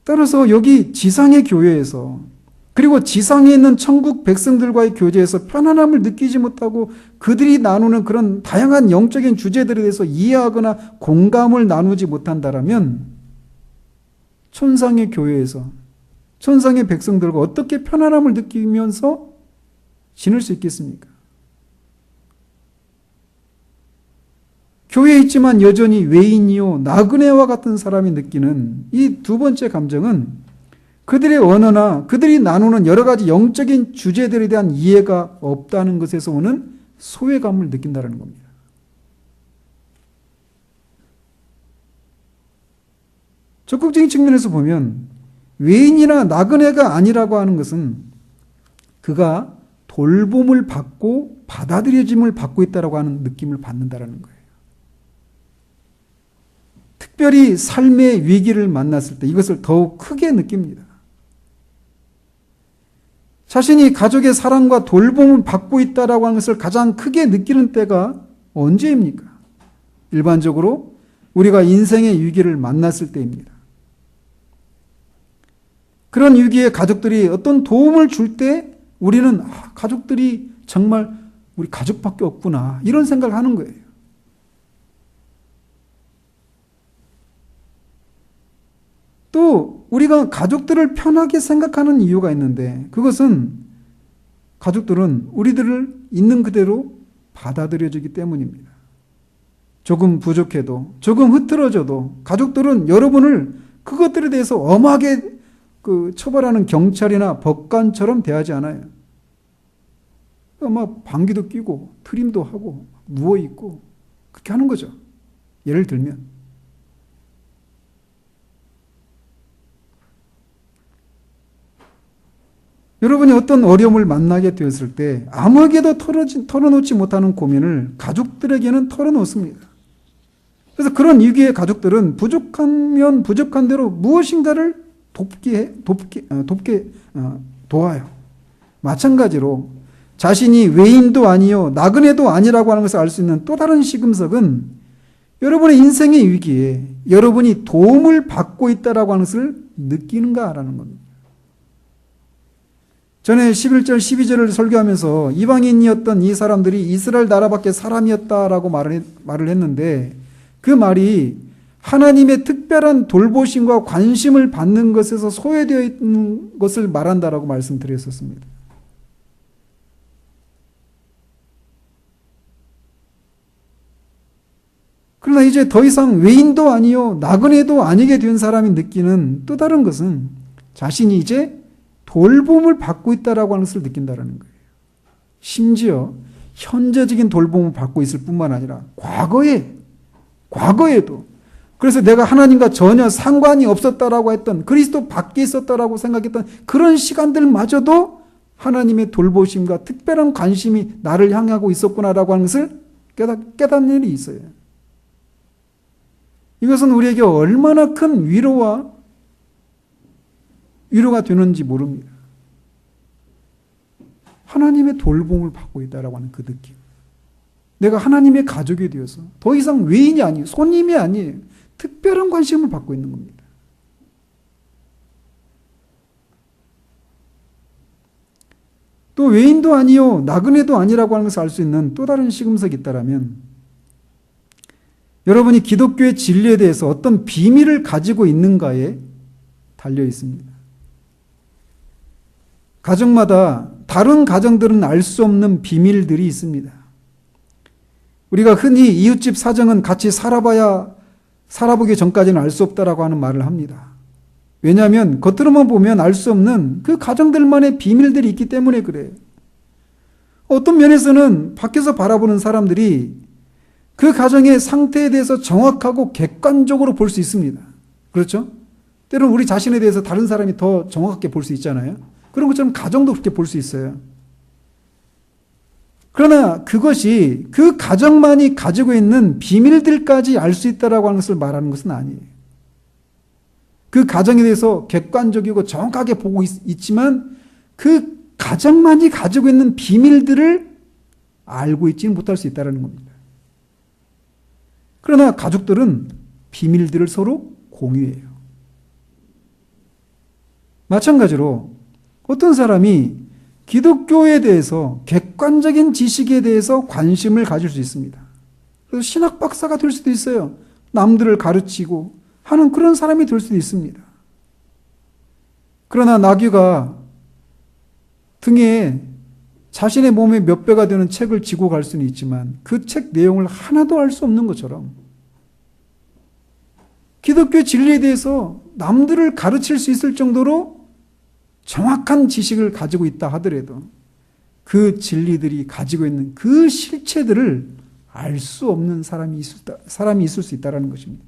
Speaker 1: 따라서 여기 지상의 교회에서 그리고 지상에 있는 천국 백성들과의 교제에서 편안함을 느끼지 못하고 그들이 나누는 그런 다양한 영적인 주제들에 대해서 이해하거나 공감을 나누지 못한다면 천상의 교회에서 천상의 백성들과 어떻게 편안함을 느끼면서 지낼 수 있겠습니까? 교회에 있지만 여전히 외인이요 나그네와 같은 사람이 느끼는 이 두 번째 감정은 그들의 언어나 그들이 나누는 여러 가지 영적인 주제들에 대한 이해가 없다는 것에서 오는 소외감을 느낀다는 겁니다. 적극적인 측면에서 보면 외인이나 나그네가 아니라고 하는 것은 그가 돌봄을 받고 받아들여짐을 받고 있다고 하는 느낌을 받는다는 거예요. 특별히 삶의 위기를 만났을 때 이것을 더욱 크게 느낍니다. 자신이 가족의 사랑과 돌봄을 받고 있다고 하는 것을 가장 크게 느끼는 때가 언제입니까? 일반적으로 우리가 인생의 위기를 만났을 때입니다. 그런 위기에 가족들이 어떤 도움을 줄 때 우리는 가족들이 정말 우리 가족밖에 없구나 이런 생각을 하는 거예요. 또 우리가 가족들을 편하게 생각하는 이유가 있는데 그것은 가족들은 우리들을 있는 그대로 받아들여주기 때문입니다. 조금 부족해도 조금 흐트러져도 가족들은 여러분을 그것들에 대해서 엄하게 처벌하는 경찰이나 법관처럼 대하지 않아요. 막 방귀도 뀌고 트림도 하고 누워있고 그렇게 하는 거죠. 예를 들면 여러분이 어떤 어려움을 만나게 되었을 때 아무에게도 털어놓지 못하는 고민을 가족들에게는 털어놓습니다. 그래서 그런 위기의 가족들은 부족하면 부족한 대로 무엇인가를 도와요. 마찬가지로 자신이 외인도 아니요 나그네도 아니라고 하는 것을 알 수 있는 또 다른 시금석은 여러분의 인생의 위기에 여러분이 도움을 받고 있다고 하는 것을 느끼는가라는 겁니다. 전에 11절 12절을 설교하면서 이방인이었던 이 사람들이 이스라엘 나라밖에 사람이었다라고 말을 했는데 그 말이 하나님의 특별한 돌보심과 관심을 받는 것에서 소외되어 있는 것을 말한다라고 말씀드렸었습니다. 그러나 이제 더 이상 외인도 아니요 나그네도 아니게 된 사람이 느끼는 또 다른 것은 자신이 이제 돌봄을 받고 있다라고 하는 것을 느낀다는 거예요. 심지어 현재적인 돌봄을 받고 있을 뿐만 아니라 과거에도 그래서 내가 하나님과 전혀 상관이 없었다라고 했던 그리스도 밖에 있었다라고 생각했던 그런 시간들마저도 하나님의 돌보심과 특별한 관심이 나를 향하고 있었구나라고 하는 것을 깨닫는 일이 있어요. 이것은 우리에게 얼마나 큰 위로가 되는지 모릅니다. 하나님의 돌봄을 받고 있다라고 하는 그 느낌. 내가 하나님의 가족이 되어서 더 이상 외인이 아니에요. 손님이 아니에요. 특별한 관심을 받고 있는 겁니다. 또 외인도 아니요 나그네도 아니라고 하는 것을 알 수 있는 또 다른 시금석이 있다면 여러분이 기독교의 진리에 대해서 어떤 비밀을 가지고 있는가에 달려 있습니다. 가정마다 다른 가정들은 알 수 없는 비밀들이 있습니다. 우리가 흔히 이웃집 사정은 같이 살아보기 전까지는 알 수 없다라고 하는 말을 합니다. 왜냐하면 겉으로만 보면 알 수 없는 그 가정들만의 비밀들이 있기 때문에 그래요. 어떤 면에서는 밖에서 바라보는 사람들이 그 가정의 상태에 대해서 정확하고 객관적으로 볼 수 있습니다. 그렇죠? 때로는 우리 자신에 대해서 다른 사람이 더 정확하게 볼 수 있잖아요. 그런 것처럼 가정도 그렇게 볼 수 있어요. 그러나 그것이 그 가정만이 가지고 있는 비밀들까지 알 수 있다라고 하는 것을 말하는 것은 아니에요. 그 가정에 대해서 객관적이고 정확하게 보고 있지만 그 가정만이 가지고 있는 비밀들을 알고 있지는 못할 수 있다는 겁니다. 그러나 가족들은 비밀들을 서로 공유해요. 마찬가지로 어떤 사람이 기독교에 대해서 객관적인 지식에 대해서 관심을 가질 수 있습니다. 그래서 신학 박사가 될 수도 있어요. 남들을 가르치고 하는 그런 사람이 될 수도 있습니다. 그러나 나귀가 등에 자신의 몸의 몇 배가 되는 책을 지고 갈 수는 있지만 그 책 내용을 하나도 알 수 없는 것처럼 기독교 진리에 대해서 남들을 가르칠 수 있을 정도로 정확한 지식을 가지고 있다 하더라도 그 진리들이 가지고 있는 그 실체들을 알 수 없는 사람이 있을 수 있다는 것입니다.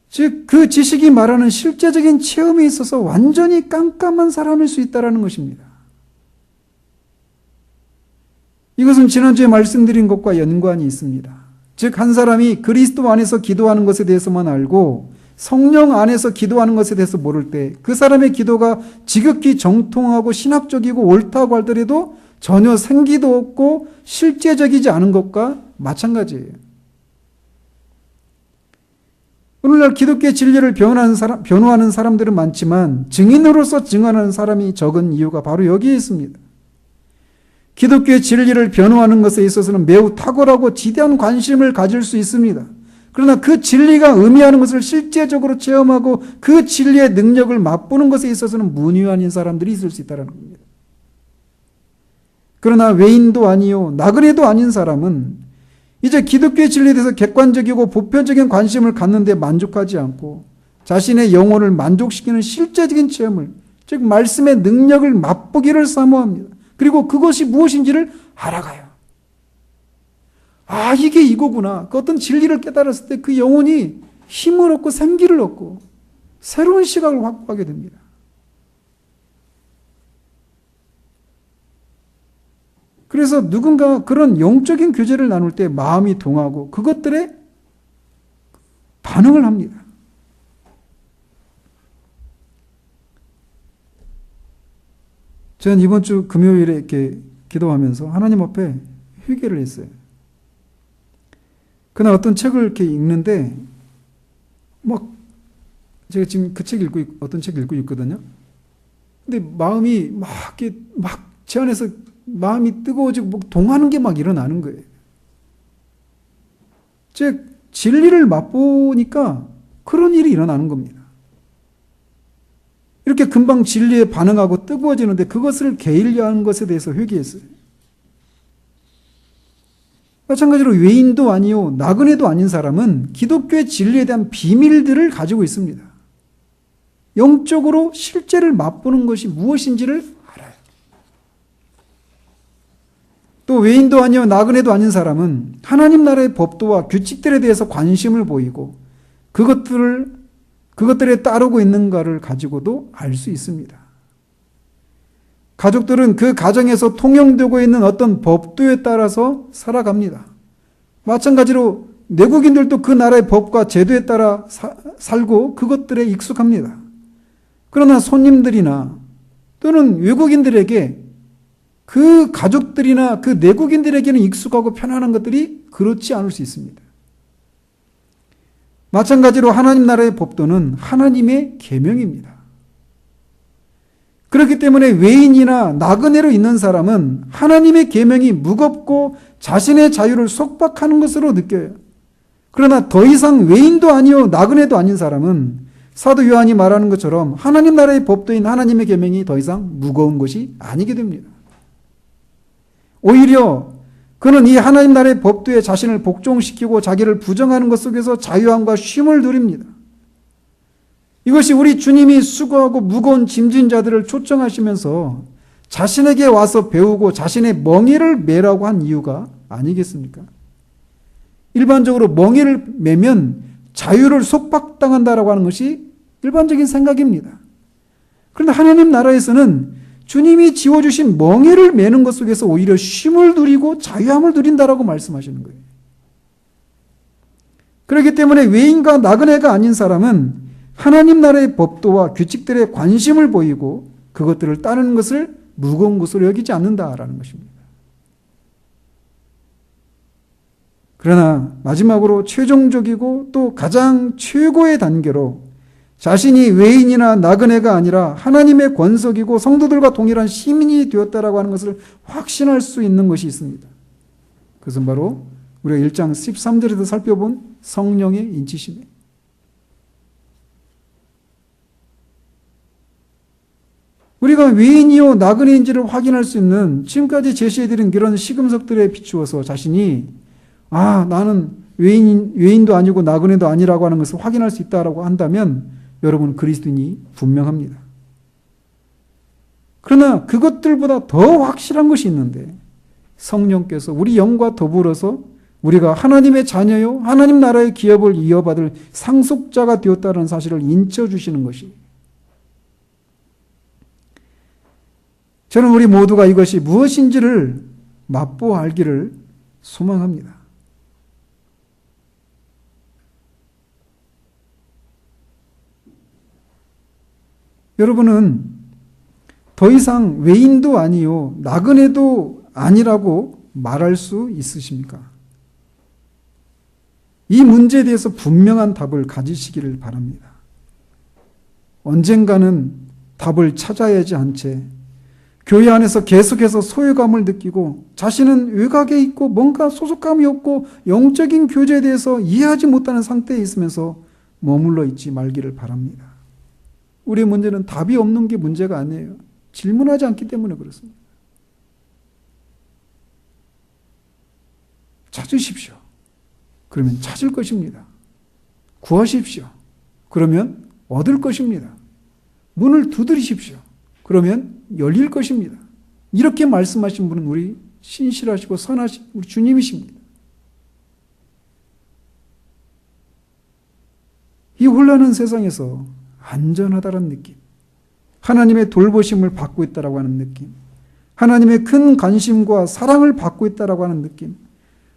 Speaker 1: 즉, 그 지식이 말하는 실제적인 체험에 있어서 완전히 깜깜한 사람일 수 있다는 것입니다. 이것은 지난주에 말씀드린 것과 연관이 있습니다. 즉, 한 사람이 그리스도 안에서 기도하는 것에 대해서만 알고 성령 안에서 기도하는 것에 대해서 모를 때 그 사람의 기도가 지극히 정통하고 신학적이고 옳다고 하더라도 전혀 생기도 없고 실제적이지 않은 것과 마찬가지예요. 오늘날 기독교의 진리를 변호하는 사람들은 많지만 증인으로서 증언하는 사람이 적은 이유가 바로 여기에 있습니다. 기독교의 진리를 변호하는 것에 있어서는 매우 탁월하고 지대한 관심을 가질 수 있습니다. 그러나 그 진리가 의미하는 것을 실제적으로 체험하고 그 진리의 능력을 맛보는 것에 있어서는 문외한인 사람들이 있을 수 있다는 겁니다. 그러나 외인도 아니요 나그네도 아닌 사람은 이제 기독교의 진리에 대해서 객관적이고 보편적인 관심을 갖는데 만족하지 않고 자신의 영혼을 만족시키는 실제적인 체험을, 즉 말씀의 능력을 맛보기를 사모합니다. 그리고 그것이 무엇인지를 알아가요. 아, 이게 이거구나. 그 어떤 진리를 깨달았을 때 그 영혼이 힘을 얻고 생기를 얻고 새로운 시각을 확보하게 됩니다. 그래서 누군가 그런 영적인 교제를 나눌 때 마음이 동하고 그것들에 반응을 합니다. 저는 이번 주 금요일에 이렇게 기도하면서 하나님 앞에 회개를 했어요. 그날 어떤 책을 이렇게 읽는데 제가 지금 그 책 어떤 책 읽고 있거든요. 근데 마음이 제 안에서 마음이 뜨거워지고 동하는 게 막 일어나는 거예요. 즉 진리를 맛보니까 그런 일이 일어나는 겁니다. 이렇게 금방 진리에 반응하고 뜨거워지는데 그것을 게을리한 것에 대해서 회개했어요. 마찬가지로 외인도 아니요 나그네도 아닌 사람은 기독교의 진리에 대한 비밀들을 가지고 있습니다. 영적으로 실제를 맛보는 것이 무엇인지를 알아요. 또 외인도 아니요 나그네도 아닌 사람은 하나님 나라의 법도와 규칙들에 대해서 관심을 보이고 그것들에 따르고 있는가를 가지고도 알 수 있습니다. 가족들은 그 가정에서 통용되고 있는 어떤 법도에 따라서 살아갑니다. 마찬가지로 내국인들도 그 나라의 법과 제도에 따라 살고 그것들에 익숙합니다. 그러나 손님들이나 또는 외국인들에게 그 가족들이나 그 내국인들에게는 익숙하고 편안한 것들이 그렇지 않을 수 있습니다. 마찬가지로 하나님 나라의 법도는 하나님의 계명입니다. 그렇기 때문에 외인이나 나그네로 있는 사람은 하나님의 계명이 무겁고 자신의 자유를 속박하는 것으로 느껴요. 그러나 더 이상 외인도 아니요 나그네도 아닌 사람은 사도 요한이 말하는 것처럼 하나님 나라의 법도인 하나님의 계명이 더 이상 무거운 것이 아니게 됩니다. 오히려 그는 이 하나님 나라의 법도에 자신을 복종시키고 자기를 부정하는 것 속에서 자유함과 쉼을 누립니다. 이것이 우리 주님이 수고하고 무거운 짐진 자들을 초청하시면서 자신에게 와서 배우고 자신의 멍에를 매라고 한 이유가 아니겠습니까? 일반적으로 멍에를 매면 자유를 속박당한다라고 하는 것이 일반적인 생각입니다. 그런데 하나님 나라에서는 주님이 지워주신 멍에를 매는 것 속에서 오히려 쉼을 누리고 자유함을 누린다라고 말씀하시는 거예요. 그렇기 때문에 외인과 나그네가 아닌 사람은 하나님 나라의 법도와 규칙들에 관심을 보이고 그것들을 따르는 것을 무거운 것으로 여기지 않는다라는 것입니다. 그러나 마지막으로 최종적이고 또 가장 최고의 단계로 자신이 외인이나 나그네가 아니라 하나님의 권속이고 성도들과 동일한 시민이 되었다라고 하는 것을 확신할 수 있는 것이 있습니다. 그것은 바로 우리가 1장 13절에서 살펴본 성령의 인치심이에요. 우리가 외인이요 나그네인지를 확인할 수 있는 지금까지 제시해드린 그런 시금석들에 비추어서 자신이 나는 외인도 아니고 나그네도 아니라고 하는 것을 확인할 수 있다라고 한다면 여러분 그리스도인이 분명합니다. 그러나 그것들보다 더 확실한 것이 있는데 성령께서 우리 영과 더불어서 우리가 하나님의 자녀요 하나님 나라의 기업을 이어받을 상속자가 되었다는 사실을 인쳐주시는 것이 저는 우리 모두가 이것이 무엇인지를 맛보아 알기를 소망합니다. 여러분은 더 이상 외인도 아니요 나그네도 아니라고 말할 수 있으십니까? 이 문제에 대해서 분명한 답을 가지시기를 바랍니다. 언젠가는 답을 찾아야지 한 채 교회 안에서 계속해서 소외감을 느끼고 자신은 외곽에 있고 뭔가 소속감이 없고 영적인 교제에 대해서 이해하지 못하는 상태에 있으면서 머물러 있지 말기를 바랍니다. 우리의 문제는 답이 없는 게 문제가 아니에요. 질문하지 않기 때문에 그렇습니다. 찾으십시오. 그러면 찾을 것입니다. 구하십시오. 그러면 얻을 것입니다. 문을 두드리십시오. 그러면 열릴 것입니다. 이렇게 말씀하신 분은 우리 신실하시고 선하신 우리 주님이십니다. 이 혼란한 세상에서 안전하다는 느낌, 하나님의 돌보심을 받고 있다라고 하는 느낌, 하나님의 큰 관심과 사랑을 받고 있다라고 하는 느낌,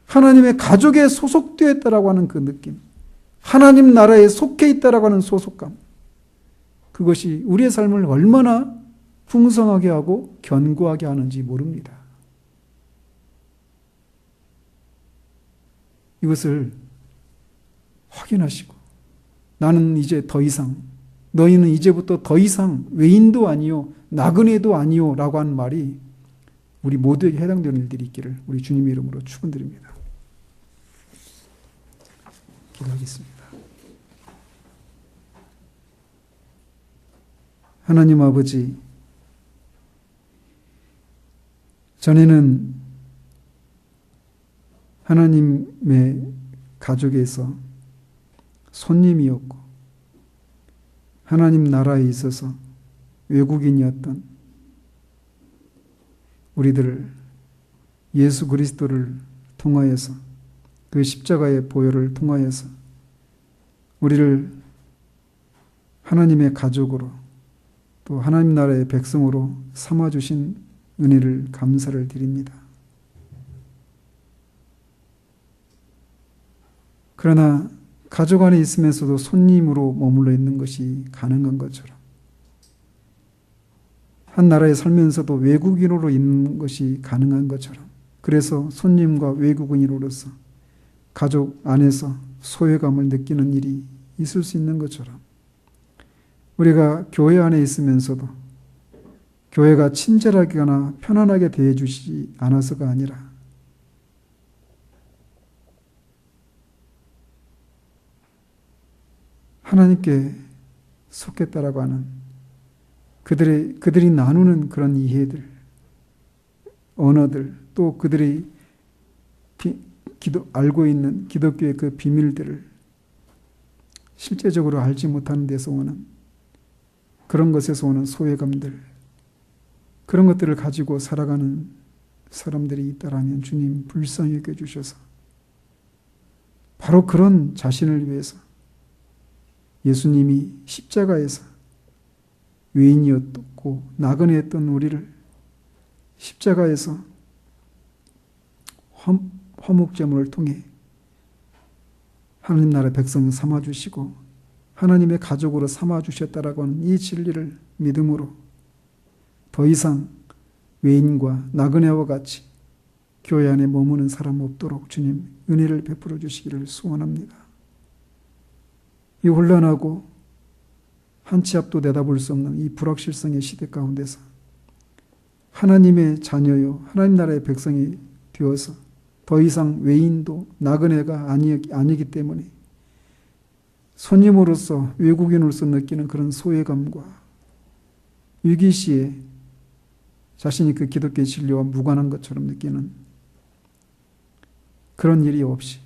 Speaker 1: 하나님의 가족에 소속되어 있다라고 하는 그 느낌, 하나님 나라에 속해 있다라고 하는 소속감, 그것이 우리의 삶을 얼마나 풍성하게 하고 견고하게 하는지 모릅니다. 이것을 확인하시고 나는 이제 더 이상 너희는 이제부터 더 이상 외인도 아니요 나그네도 아니요 라고 하는 말이 우리 모두에게 해당되는 일들이 있기를 우리 주님의 이름으로 축원드립니다. 기도하겠습니다. 하나님 아버지, 전에는 하나님의 가족에서 손님이었고 하나님 나라에 있어서 외국인이었던 우리들을 예수 그리스도를 통하여서 그 십자가의 보혈을 통하여서 우리를 하나님의 가족으로 또 하나님 나라의 백성으로 삼아주신 은혜를 감사를 드립니다. 그러나 가족 안에 있으면서도 손님으로 머물러 있는 것이 가능한 것처럼 한 나라에 살면서도 외국인으로 있는 것이 가능한 것처럼 그래서 손님과 외국인으로서 가족 안에서 소외감을 느끼는 일이 있을 수 있는 것처럼 우리가 교회 안에 있으면서도 교회가 친절하거나 편안하게 대해주지 않아서가 아니라 하나님께 속겠다라고 하는 그들이 나누는 그런 이해들, 언어들, 또 그들이 알고 있는 기독교의 그 비밀들을 실제적으로 알지 못하는 데서 오는 그런 것에서 오는 소외감들, 그런 것들을 가지고 살아가는 사람들이 있다라면 주님 불쌍히 여겨주셔서 바로 그런 자신을 위해서 예수님이 십자가에서 외인이었고 나그네였던 우리를 십자가에서 화목제물을 통해 하나님 나라의 백성을 삼아주시고 하나님의 가족으로 삼아주셨다라고 하는 이 진리를 믿음으로 더 이상 외인과 나그네와 같이 교회 안에 머무는 사람 없도록 주님 은혜를 베풀어 주시기를 소원합니다. 이 혼란하고 한 치 앞도 내다볼 수 없는 이 불확실성의 시대 가운데서 하나님의 자녀요 하나님 나라의 백성이 되어서 더 이상 외인도 나그네가 아니기 때문에 손님으로서 외국인으로서 느끼는 그런 소외감과 위기시에 자신이 그 기독교의 진리와 무관한 것처럼 느끼는 그런 일이 없이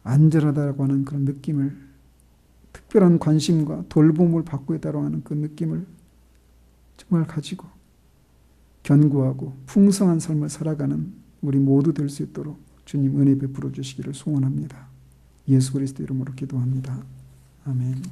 Speaker 1: 안전하다고 하는 그런 느낌을 특별한 관심과 돌봄을 받고 있다고 하는 그 느낌을 정말 가지고 견고하고 풍성한 삶을 살아가는 우리 모두 될 수 있도록 주님 은혜 베풀어 주시기를 소원합니다. 예수 그리스도 이름으로 기도합니다. 아멘.